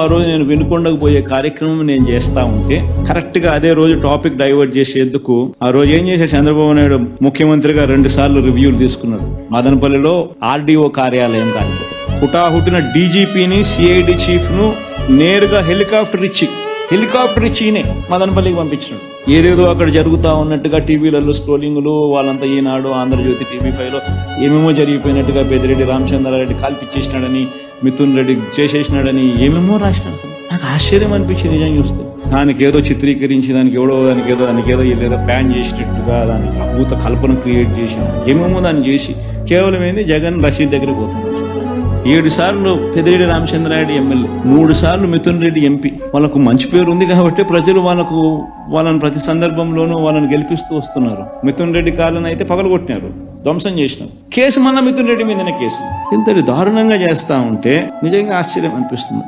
ఆ రోజు నేను వినుకొండకు పోయే కార్యక్రమం నేను చేస్తా ఉంటే కరెక్ట్ గా అదే రోజు టాపిక్ డైవర్ట్ చేసేందుకు ఆ రోజు ఏం చేశాడు చంద్రబాబు నాయుడు ముఖ్యమంత్రిగా 2 సార్లు రివ్యూలు తీసుకున్నాడు. మదనపల్లిలో ఆర్డీఓ కార్యాలయం కాలిపోతుంది. హుటాహుటిన డీజీపీని సిఐడి చీఫ్ ను నేరుగా హెలికాప్టర్ ఇచ్చినే మదనపల్లికి పంపించినాడు. ఏదేదో అక్కడ జరుగుతా ఉన్నట్టుగా టీవీలలో స్క్రోలింగ్లు వాళ్ళంతా ఈనాడు ఆంధ్రజ్యోతి టీవీ5 లో ఏమేమో జరిగిపోయినట్టుగా పెద్దిరెడ్డి రామచంద్రారెడ్డి కాల్పిచ్చేసినాడని మిథున్ రెడ్డి చేసేసినాడని ఏమేమో రాసినాడు. అసలు నాకు ఆశ్చర్యం అనిపించింది నిజం చూస్తే. దానికి ఏదో చిత్రీకరించి దానికి ఏదో ఏదో ప్లాన్ చేసినట్టుగా దానికి అభూత కల్పన క్రియేట్ చేసి ఏమేమో దాన్ని చేసి కేవలం ఏంది జగన్ రషీద్ దగ్గరికి పోతున్నాడు. 7 సార్లు పెద్దిరెడ్డి రామచంద్రారెడ్డి ఎమ్మెల్యే, 3 సార్లు మిథున్ రెడ్డి ఎంపీ. వాళ్ళకు మంచి పేరు ఉంది కాబట్టి ప్రజలు వాళ్ళని ప్రతి సందర్భంలోనూ వాళ్ళని గెలిపిస్తూ వస్తున్నారు. మిథున్ రెడ్డి కాళ్ళని అయితే పగలగొట్టినారు, ధ్వంసం చేసినారు. కేసు మళ్ళా మిథున్ రెడ్డి మీదనే కేసు. ఇంతటి దారుణంగా చేస్తా ఉంటే నిజంగా ఆశ్చర్యం అనిపిస్తుంది.